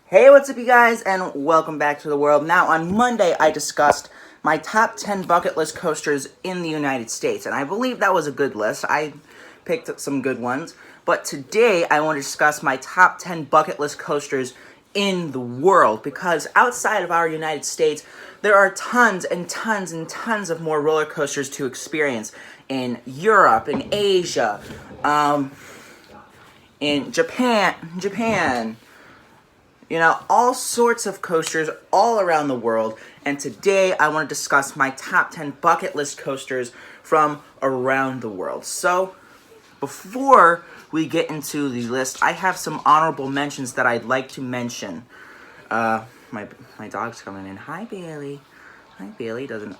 Hey, what's up, you guys, and welcome back to the world. Now, on Monday, I discussed my top 10 bucket list coasters in the United States, and I believe that was a good list. I picked up some good ones. But today, I want to discuss my top 10 bucket list coasters in the world, because outside of our United States, there are tons and tons and tons of more roller coasters to experience in Europe, in Asia, in Japan, all sorts of coasters all around the world. And today I want to discuss my top 10 bucket list coasters from around the world. So before we get into the list, I have some honorable mentions that I'd like to mention. My dog's coming in. Hi, Bailey. Hi, Bailey. Doesn't...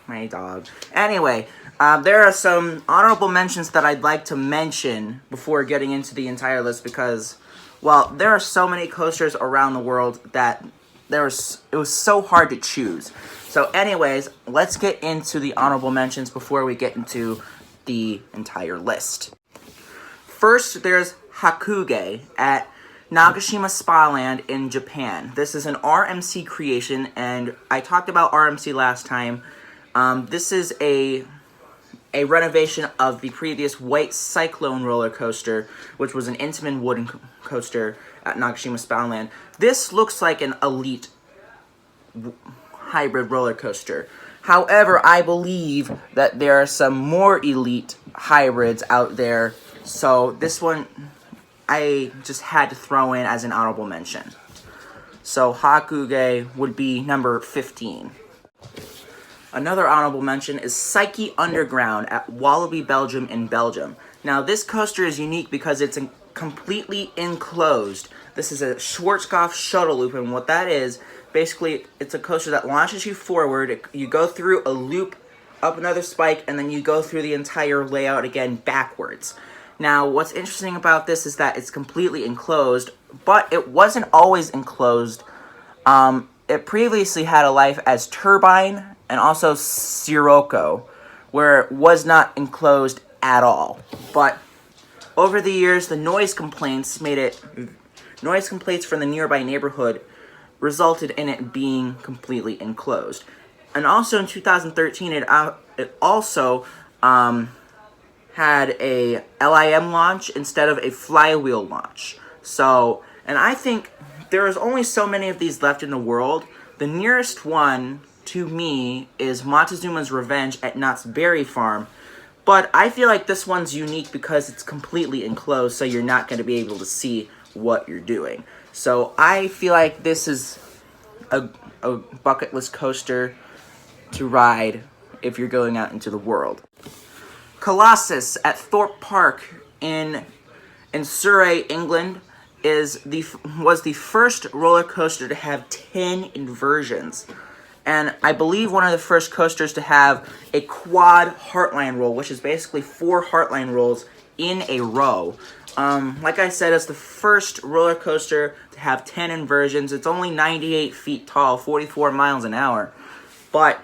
My dog. Anyway, there are some honorable mentions that I'd like to mention before getting into the entire list because, well, there are so many coasters around the world that it was so hard to choose. So anyways, let's get into the honorable mentions before we get into the entire list. First, there's Hakuge at Nagashima Spa Land in Japan. This is an RMC creation, and I talked about RMC last time. This is a renovation of the previous White Cyclone roller coaster, which was an Intamin wooden coaster at Nagashima Spa Land. This looks like an elite hybrid roller coaster. However, I believe that there are some more elite hybrids out there, so this one I just had to throw in as an honorable mention. So Hakuge would be number 15. Another honorable mention is Psyche Underground at Walibi Belgium in Belgium. Now, this coaster is unique because it's completely enclosed. This is a Schwarzkopf shuttle loop, and what that is, basically, it's a coaster that launches you forward. You go through a loop, up another spike, and then you go through the entire layout again backwards. Now, what's interesting about this is that it's completely enclosed, but it wasn't always enclosed. It previously had a life as Turbine and also Sirocco, where it was not enclosed at all. But over the years, the noise complaints from the nearby neighborhood resulted in it being completely enclosed. And also in 2013, it also had a LIM launch instead of a flywheel launch. So, and I think there is only so many of these left in the world. The nearest one to me is Montezuma's Revenge at Knott's Berry Farm, but I feel like this one's unique because it's completely enclosed, so you're not going to be able to see what you're doing. So I feel like this is a bucket list coaster to ride if you're going out into the world. Colossus at Thorpe Park in Surrey, England, was the first roller coaster to have 10 inversions. And I believe one of the first coasters to have a quad Heartline roll, which is basically 4 Heartline rolls in a row. Like I said, it's the first roller coaster to have 10 inversions. It's only 98 feet tall, 44 miles an hour. But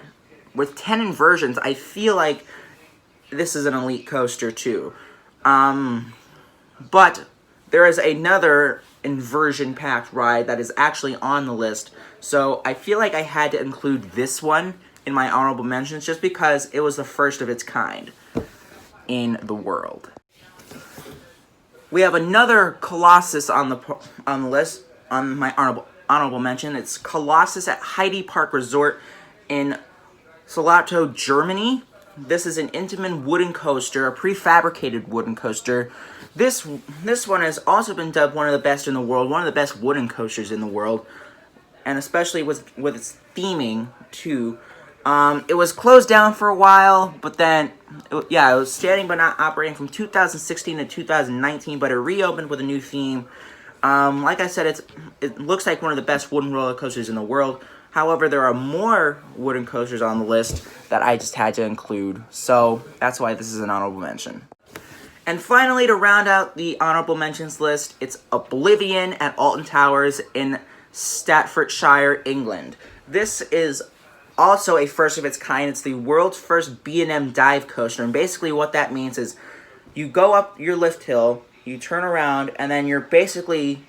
with 10 inversions, I feel like this is an elite coaster too. But there is another inversion-packed ride that is actually on the list, so I feel like I had to include this one in my honorable mentions just because it was the first of its kind in the world. We have another Colossus on the list on my honorable mention. It's Colossus at Heidi Park Resort in Solothurn, Germany. This is an Intamin wooden coaster, a prefabricated wooden coaster. This one has also been dubbed one of the best in the world, one of the best wooden coasters in the world, and especially with its theming too. It was closed down for a while, but then, it was standing but not operating from 2016 to 2019, but it reopened with a new theme. Like I said, it looks like one of the best wooden roller coasters in the world. However, there are more wooden coasters on the list that I just had to include, so that's why this is an honorable mention. And finally, to round out the honorable mentions list, it's Oblivion at Alton Towers in Staffordshire, England. This is also a first of its kind. It's the world's first B&M dive coaster, and basically what that means is you go up your lift hill, you turn around, and then you're basically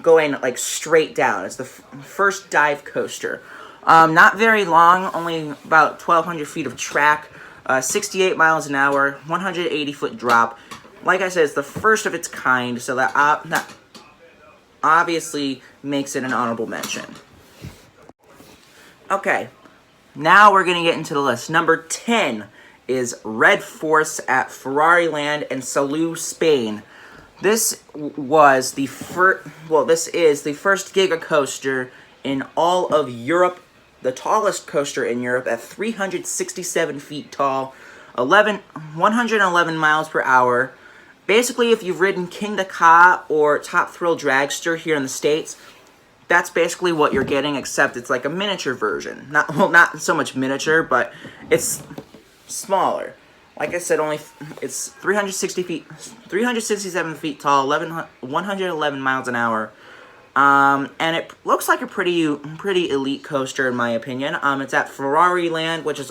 going like straight down. It's the first dive coaster. Not very long, only about 1,200 feet of track, 68 miles an hour, 180-foot drop. Like I said, it's the first of its kind, so that obviously makes it an honorable mention. Okay, now we're going to get into the list. Number 10 is Red Force at Ferrari Land in Salou, Spain. This was the this is the first Giga coaster in all of Europe, the tallest coaster in Europe at 367 feet tall, 111 miles per hour. Basically, if you've ridden King the Ka or Top Thrill Dragster here in the States, that's basically what you're getting, except it's like a miniature version. Not so much miniature, but it's smaller. Like I said, it's 367 feet tall, 111 miles an hour, and it looks like a pretty elite coaster in my opinion. It's at Ferrari Land, which is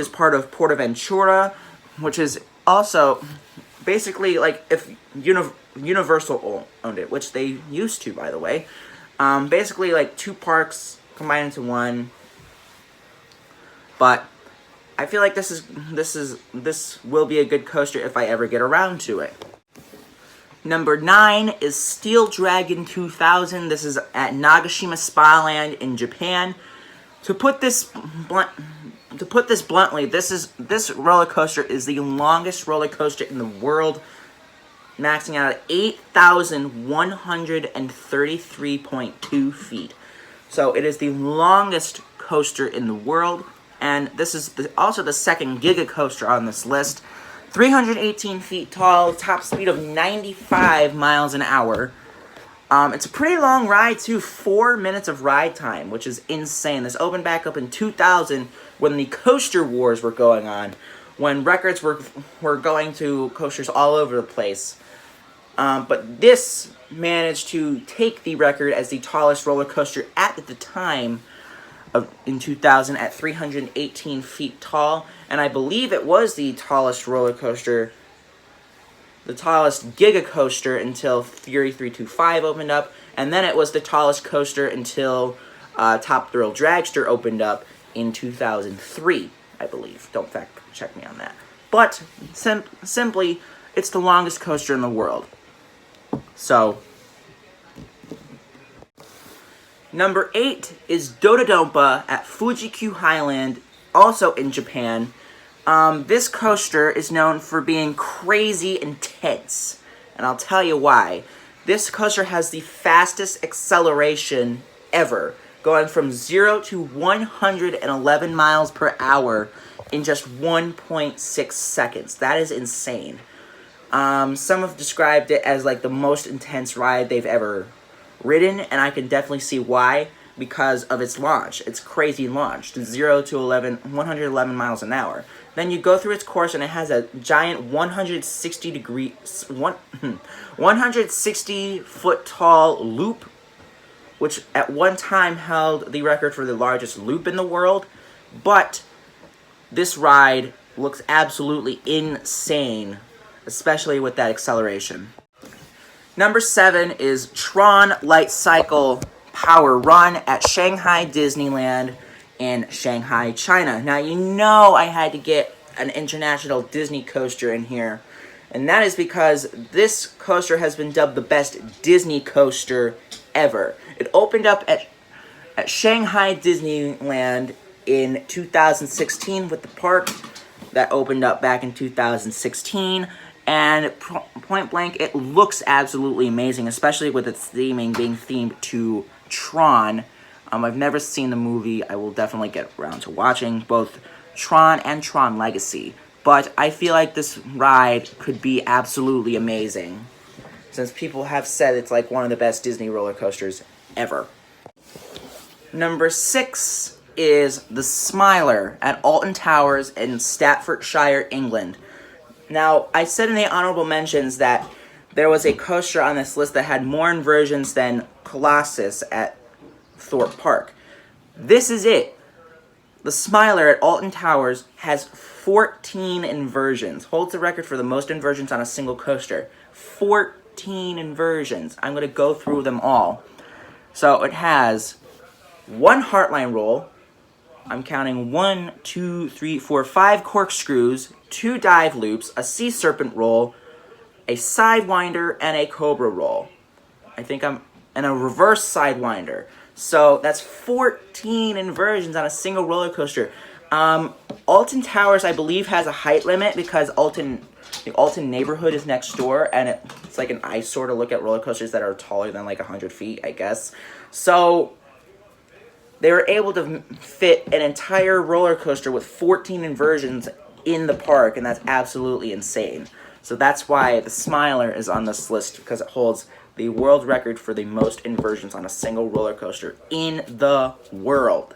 part of Portaventura, which is also basically like if Universal owned it, which they used to, by the way. Basically like two parks combined into one, but I feel like this will be a good coaster if I ever get around to it. Number 9 is Steel Dragon 2000. This is at Nagashima Spa Land in Japan. To put this bluntly, this roller coaster is the longest roller coaster in the world, maxing out at 8,133.2 feet. So it is the longest coaster in the world, and this is also the second Giga coaster on this list. 318 feet tall, top speed of 95 miles an hour. It's a pretty long ride too, 4 minutes of ride time, which is insane. This opened back up in 2000 when the Coaster Wars were going on, when records were going to coasters all over the place. But this managed to take the record as the tallest roller coaster at the time in 2000 at 318 feet tall, and I believe it was the tallest roller coaster, the tallest Giga coaster until Fury 325 opened up, and then it was the tallest coaster until Top Thrill Dragster opened up in 2003, I believe. Don't fact check me on that. But simply, it's the longest coaster in the world. So, number 8 is Dodonpa at Fuji-Q Highland, also in Japan. This coaster is known for being crazy intense, and I'll tell you why. This coaster has the fastest acceleration ever, going from 0 to 111 miles per hour in just 1.6 seconds. That is insane. Some have described it as like the most intense ride they've ever ridden, and I can definitely see why, because of its launch. It's crazy launch, 0 to 111 miles an hour. Then you go through its course, and it has a giant 160-foot tall loop, which at one time held the record for the largest loop in the world. But this ride looks absolutely insane, especially with that acceleration. Number 7 is Tron Light Cycle Power Run at Shanghai Disneyland in Shanghai, China. Now, you know I had to get an international Disney coaster in here, and that is because this coaster has been dubbed the best Disney coaster ever. It opened up at Shanghai Disneyland in 2016 with the park that opened up back in 2016. And point blank, it looks absolutely amazing, especially with its theming being themed to Tron. I've never seen the movie. I will definitely get around to watching both Tron and Tron Legacy. But I feel like this ride could be absolutely amazing, since people have said it's like one of the best Disney roller coasters ever. Number 6 is the Smiler at Alton Towers in Staffordshire, England. Now, I said in the honorable mentions that there was a coaster on this list that had more inversions than Colossus at Thorpe Park. This is it. The Smiler at Alton Towers has 14 inversions, holds the record for the most inversions on a single coaster. 14 inversions. I'm going to go through them all. So it has one Heartline roll. I'm counting 1, 2, 3, 4, 5 corkscrews, 2 dive loops, a sea serpent roll, a sidewinder, and a cobra roll. And a reverse sidewinder. So that's 14 inversions on a single roller coaster. Alton Towers, I believe, has a height limit because the Alton neighborhood is next door, and it's like an eyesore to look at roller coasters that are taller than like 100 feet, I guess. So they were able to fit an entire roller coaster with 14 inversions in the park, and that's absolutely insane. So that's why the Smiler is on this list, because it holds the world record for the most inversions on a single roller coaster in the world.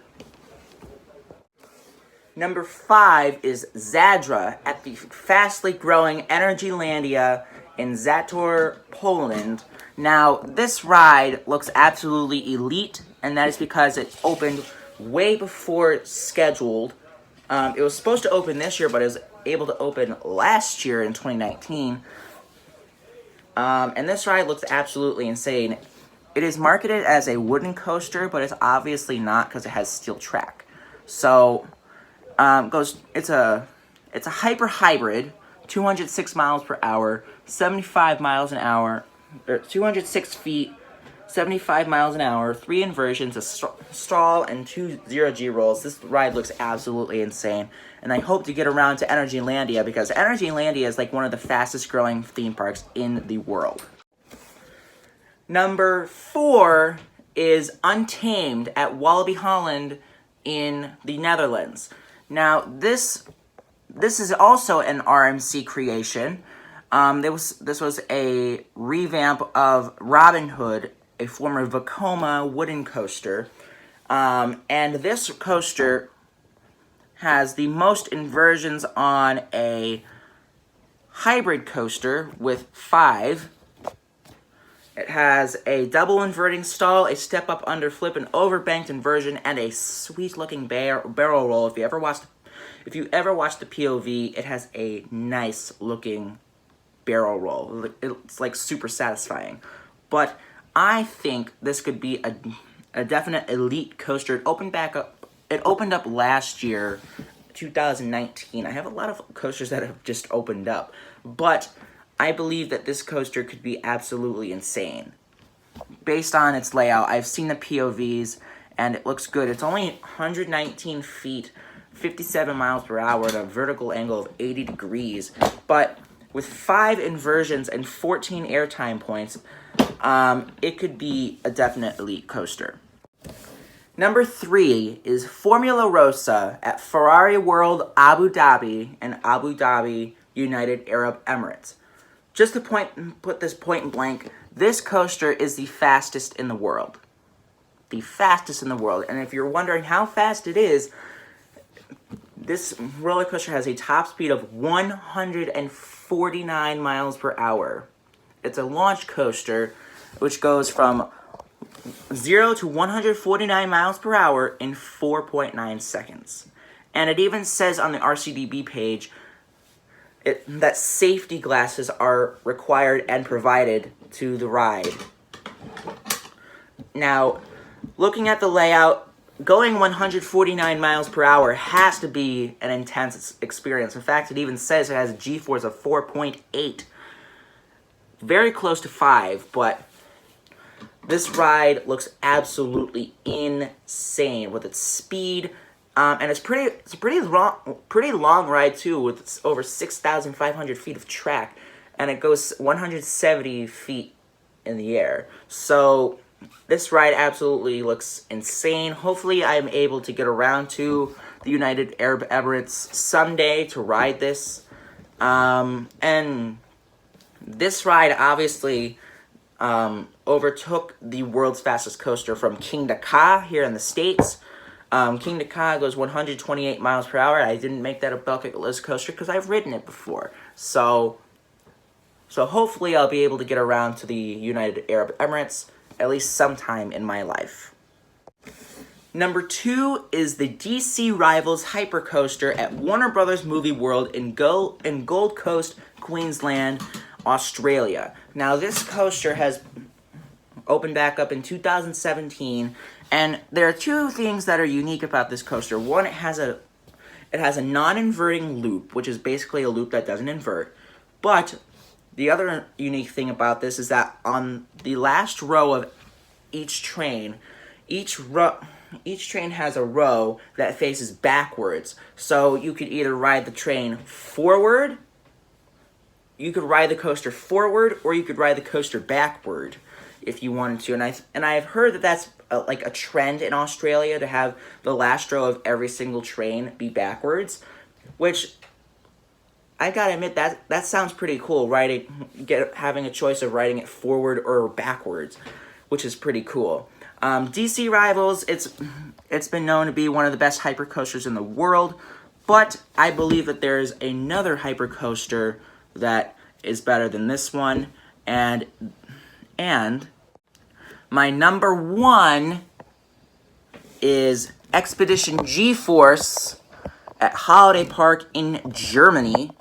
Number 5 is Zadra at the fastly growing Energylandia in Zator, Poland. Now, this ride looks absolutely elite, and that is because it opened way before scheduled. It was supposed to open this year, but it was able to open last year in 2019. And this ride looks absolutely insane. It is marketed as a wooden coaster, but it's obviously not because it has steel track. So, it's a hyper hybrid, 206 miles per hour, 75 miles an hour, 206 feet, 75 miles an hour, 3 inversions, a stall, and 2 0G rolls. This ride looks absolutely insane, and I hope to get around to Energylandia because Energylandia is like one of the fastest growing theme parks in the world. Number 4 is Untamed at Walibi Holland in the Netherlands. Now, this is also an RMC creation. This was a revamp of Robin Hood, a former Vekoma wooden coaster. And this coaster has the most inversions on a hybrid coaster with 5. It has a double inverting stall, a step-up underflip, an overbanked inversion, and a sweet-looking barrel roll. If you ever watched the POV, it has a nice-looking barrel roll. It's like super satisfying. But I think this could be a definite elite coaster. It opened up last year, 2019. I have a lot of coasters that have just opened up, but I believe that this coaster could be absolutely insane. Based on its layout, I've seen the POVs, and it looks good. It's only 119 feet, 57 miles per hour at a vertical angle of 80 degrees, but with 5 inversions and 14 airtime points, it could be a definite elite coaster. Number 3 is Formula Rossa at Ferrari World Abu Dhabi and Abu Dhabi United Arab Emirates. Just to put this point blank, this coaster is the fastest in the world. The fastest in the world. And if you're wondering how fast it is, this roller coaster has a top speed of 149 miles per hour. It's a launch coaster, which goes from 0 to 149 miles per hour in 4.9 seconds. And it even says on the RCDB page that safety glasses are required and provided to the ride. Now, looking at the layout, going 149 miles per hour has to be an intense experience. In fact, it even says it has a G-force of 4.8. Very close to 5, but this ride looks absolutely insane with its speed. And it's a pretty long ride too, with over 6,500 feet of track, and it goes 170 feet in the air. So this ride absolutely looks insane. Hopefully, I'm able to get around to the United Arab Emirates someday to ride this. And this ride obviously overtook the world's fastest coaster from Kingda Ka here in the States. Kingda Ka goes 128 miles per hour. I didn't make that a bucket list coaster because I've ridden it before. So hopefully I'll be able to get around to the United Arab Emirates at least sometime in my life. Number 2 is the DC Rivals Hypercoaster at Warner Brothers Movie World in Gold Coast, Queensland Australia. Now, this coaster has opened back up in 2017, and there are two things that are unique about this coaster. One, it has a non-inverting loop, which is basically a loop that doesn't invert. But the other unique thing about this is that on the last row of each train, each train has a row that faces backwards. So you could either ride the train forward, you could ride the coaster forward, or you could ride the coaster backward if you wanted to. And I've heard that that's like a trend in Australia, to have the last row of every single train be backwards, which I gotta admit that sounds pretty cool. Having a choice of riding it forward or backwards, which is pretty cool. DC Rivals, it's been known to be one of the best hypercoasters in the world, but I believe that there is another hypercoaster that is better than this one, and my number one is Expedition G-Force at Holiday Park in Germany.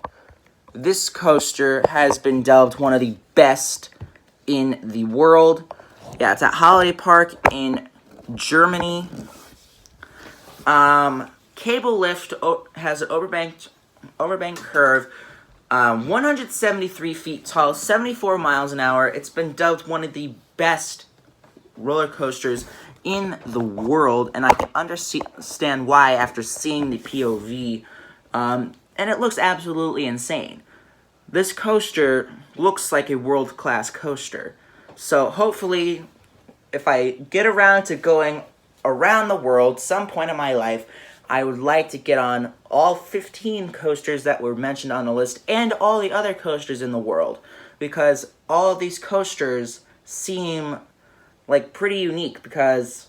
This coaster has been dubbed one of the best in the world. Yeah, it's at Holiday Park in Germany. Cable lift has an overbank curve, 173 feet tall, 74 miles an hour. It's been dubbed one of the best roller coasters in the world, and I can understand why after seeing the POV, and it looks absolutely insane. This coaster looks like a world-class coaster. So hopefully, if I get around to going around the world some point in my life, I would like to get on all 15 coasters that were mentioned on the list and all the other coasters in the world, because all of these coasters seem like pretty unique, because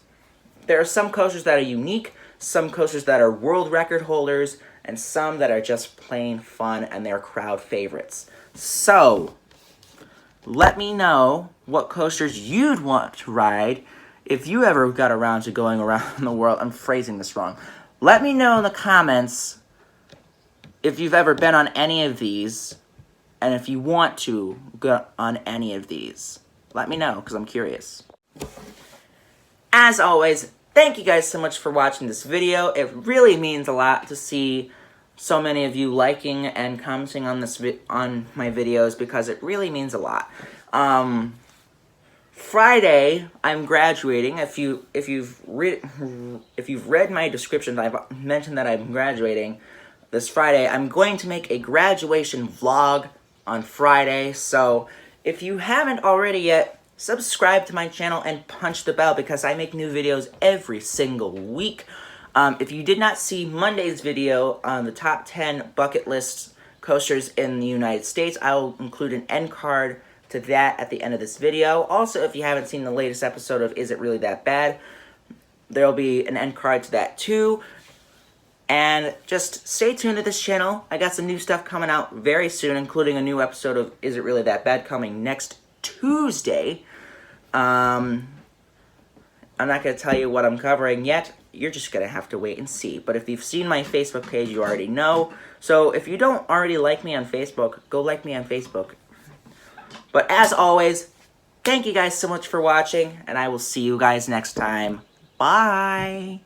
there are some coasters that are unique, some coasters that are world record holders, and some that are just plain fun and they're crowd favorites. So, let me know what coasters you'd want to ride if you ever got around to going around the world. I'm phrasing this wrong. Let me know in the comments if you've ever been on any of these, and if you want to go on any of these. Let me know, because I'm curious. As always, thank you guys so much for watching this video. It really means a lot to see so many of you liking and commenting on on my videos, because it really means a lot. Friday, I'm graduating. If you've read my description, I've mentioned that I'm graduating this Friday. I'm going to make a graduation vlog on Friday, so if you haven't already yet, subscribe to my channel and punch the bell, because I make new videos every single week. If you did not see Monday's video on the top 10 bucket list coasters in the United States, I will include an end card to that at the end of this video. Also, if you haven't seen the latest episode of Is It Really That Bad, there will be an end card to that too. And just stay tuned to this channel. I got some new stuff coming out very soon, including a new episode of Is It Really That Bad coming next Tuesday. I'm not going to tell you what I'm covering yet. You're just going to have to wait and see. But if you've seen my Facebook page, you already know. So if you don't already like me on Facebook, go like me on Facebook. But as always, thank you guys so much for watching, and I will see you guys next time. Bye!